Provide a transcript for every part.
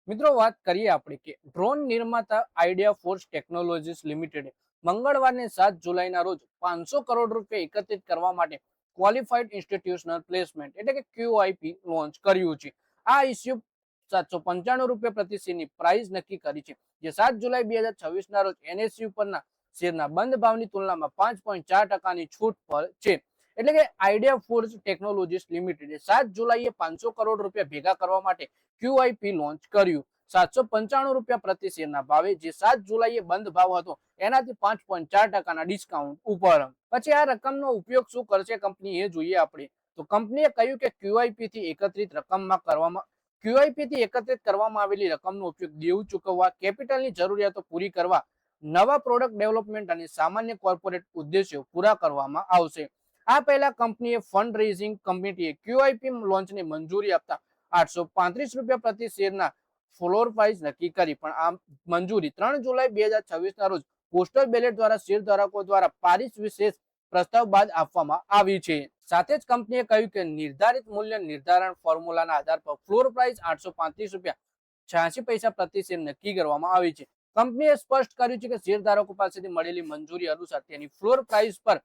મિત્રો વાત કરીએ આપણે કે ડ્રોન નિર્માતા આઈડિયા ફોર્સ ટેકનોલોજીસ લિમિટેડે મંગળવારને 7 જુલાઈના રોજ 500 કરોડ રૂપિયા એકત્રિત કરવા માટે ક્વોલિફાઈડ ઇન્સ્ટિટ્યુશનલ પ્લેસમેન્ટ એટલે કે QIP લોન્ચ કર્યું છે. આ ઇસ્યુ ₹795 પ્રતિ શેરની પ્રાઇસ નક્કી કરી છે, જે 7 જુલાઈ 2026ના રોજ NSE પરના શેરના બંધ ભાવની તુલનામાં 5.4%ની છૂટ પર છે. એટલે કે આઈડિયા ફોર્સ ટેકનોલોજીસ લિમિટેડે 7 જુલાઈએ 500 કરોડ રૂપિયા ભેગા કરવા માટે QIP લોન્ચ કર્યું. ₹795 પ્રતિ શેરના ભાવે, જે 7 જુલાઈએ બંધ ભાવ હતો એનાથી 5.4%ના ડિસ્કાઉન્ટ ઉપર. પછી આ રકમનો ઉપયોગ શું કરશે કંપની એ જોઈએ આપણે. તો કંપનીએ કહ્યું કે QIP થી એકત્રિત કરવામાં આવેલી રકમનો ઉપયોગ દેવું ચૂકવવા, કેપિટલની જરૂરિયાતો પૂરી કરવા, નવા પ્રોડક્ટ ડેવલપમેન્ટ અને સામાન્ય કોર્પોરેટ ઉદ્દેશ્યો પૂરા કરવામાં આવશે. આ પહેલા કંપનીએ ફંડ રેઝિંગ કમિટીએ QIP લોન્ચને મંજૂરી આપતા ₹835 પ્રતિ શેરના ફ્લોર પ્રાઇસ નક્કી કરી, પણ આ મંજૂરી 3 જુલાઈ 2026ના રોજ પોસ્ટલ બેલેટ દ્વારા શેરધારકો દ્વારા પારિત વિશેષ પ્રસ્તાવ બાદ આપવામાં આવી છે. સાથે જ કંપનીએ કહ્યું કે નિર્ધારિત મૂલ્ય નિર્ધારણ ફોર્મ્યુલાના આધાર પર ફ્લોર પ્રાઇસ ₹835.86 પ્રતિ શેર નક્કી કરવામાં આવી છે. કંપનીએ સ્પષ્ટ કર્યું છે કે શેરધારકો પાસેથી મળેલી મંજૂરી અનુસાર તેની ફ્લોર પ્રાઇસ પર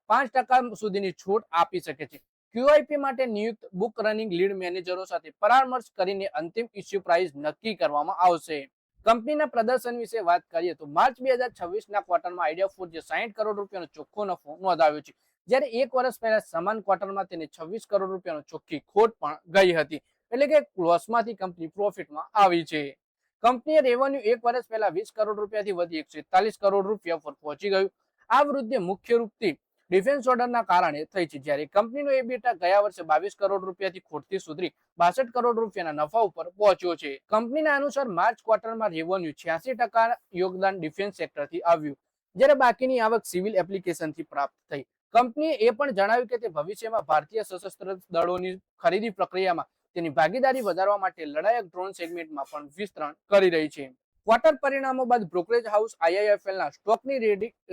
5% સુધીની છૂટ આપી શકે છે. QIP માટે નિયુક્ત બુક રનિંગ લીડ મેનેજરો સાથે પરામર્શ કરીને અંતિમ ઇસ્યુ પ્રાઇસ નક્કી કરવામાં આવશે. કંપનીના પ્રદર્શન વિશે વાત કરીએ તો માર્ચ 2026ના ક્વાર્ટરમાં આઈડિયા ફોર્સે 60 કરોડ રૂપિયાનો ચોખ્ખો નફો નોંધાવ્યો છે, જ્યારે એક વર્ષ પહેલા સમાન ક્વાર્ટરમાં તેને 26 કરોડ રૂપિયાનો ચોખ્ખી ખોટ પણ ગઈ હતી. એટલે કે લોસમાંથી કંપની પ્રોફિટમાં આવી છે. કંપનીએ રેવન્યુ એક વર્ષ પહેલા 20 કરોડ રૂપિયાથી વધી 141 કરોડ રૂપિયા પર પહોંચી ગયું. આ વૃદ્ધિ મુખ્ય રૂપથી ડિફેન્સ ઓર્ડરના કારણે થઈ છે, જ્યારે કંપનીનો એબીટા ગયા વર્ષે 22 કરોડ રૂપિયાથી ખોટથી સુધરી 62 કરોડ રૂપિયાના નફા ઉપર પહોંચ્યો છે. કંપનીના અનુસાર માર્ચ ક્વાર્ટરમાં રેવન્યુ 86% યોગદાન ડિફેન્સ સેક્ટરથી આવ્યું, જ્યારે બાકીની આવક સિવિલ એપ્લિકેશનથી પ્રાપ્ત થઈ. કંપનીએ એ પણ જણાવ્યું કે તે ભવિષ્યમાં ભારતીય સશસ્ત્ર દળોની ખરીદી પ્રક્રિયામાં તેની ભાગીદારી વધારવા માટે લડાયક ડ્રોન સેગમેન્ટમાં પણ વિસ્તરણ કરી રહી છે. ક્વાર્ટર પરિણામો બાદ બ્રોકરેજ હાઉસ IIFLના સ્ટોકની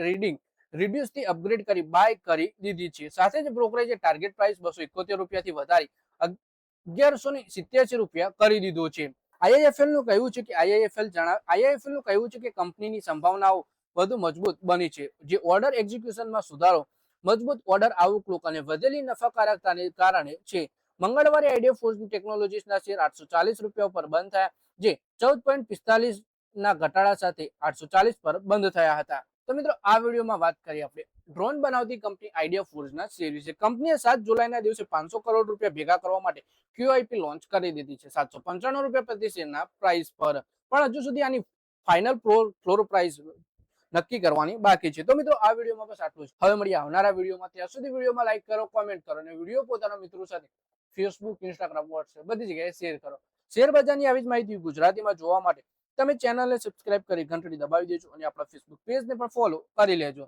રીડિંગ રિડ્યુસથી અપગ્રેડ કરી બાય કરી દીધી છે. સાથે જ બ્રોકરેજે ટાર્ગેટ પ્રાઇસ ₹271 થી વધારી ₹1187 કરી દીધો છે. આઈઆઈએફએલનું કહેવું છે કે કંપનીની સંભાવનાઓ વધુ મજબૂત બની છે, જે ઓર્ડર એક્ઝિક્યુશનમાં સુધારો, મજબૂત ઓર્ડર આઉટલુક અને વધેલી નફાકારકતાને કારણે છે. મંગળવારે આઈડિયા ફોર્સ ટેકનોલોજીસના શેર ₹840 પર બંધ થયા, જે 14.45ના ઘટાડા સાથે 840 પર બંધ થયા હતા. તો મિત્રો, આ વિડીયોમાં વાત કરી આપણે ડ્રોન બનાવતી કંપની આઈડિયા ફોર્સના શેર વિશે. કંપનીએ 7 જુલાઈના દિવસે 500 કરોડ રૂપિયા ભેગા કરવા માટે QIP લોન્ચ કરી દીધી છે ₹795 પ્રતિ શેરના પ્રાઇસ પર, પણ હજુ સુધી આની ફાઇનલ ફ્લોર પ્રાઇસ નક્કી કરવાની બાકી છે. તો મિત્રો, આ વિડીયોમાં બસ આટલું જ. હવે મળીએ આવનારા વિડીયોમાં. ત્યાં સુધી વિડીયોમાં લાઈક કરો, કોમેન્ટ કરો અને વિડીયો પોતાના મિત્રો સાથે ફેસબુક, ઇન્સ્ટાગ્રામ, વોટ્સએપ બધી જગ્યાએ શેર કરો. શેર બજારની આવી જ માહિતી ગુજરાતીમાં જોવા માટે તમે ચેનલને સબસ્ક્રાઇબ કરી ઘંટડી દબાવી દેજો અને આપણા ફેસબુક પેજને પણ ફોલો કરી લેજો.